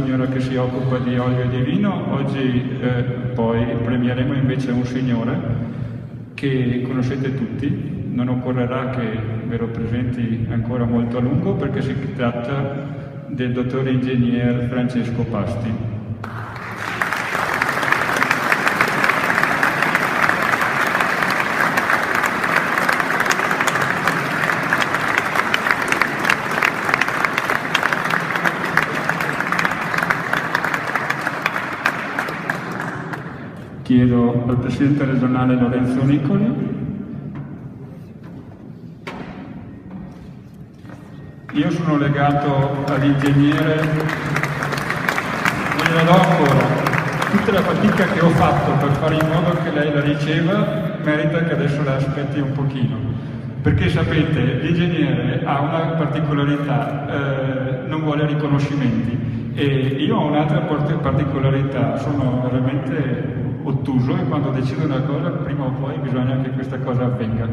signora che si occupa di olio e di vino, oggi poi premieremo invece un signore che conoscete tutti, non occorrerà che ve lo presenti ancora molto a lungo perché si tratta del dottore ingegner Francesco Pasti. Chiedo al Presidente regionale Lorenzo Nicoli. Io sono legato all'ingegnere, non glielo do ancora, tutta la fatica che ho fatto per fare in modo che lei la riceva merita che adesso la aspetti un pochino, perché sapete, l'ingegnere ha una particolarità, non vuole riconoscimenti e io ho un'altra particolarità, sono veramente ottuso e quando decido una cosa prima o poi bisogna che questa cosa avvenga.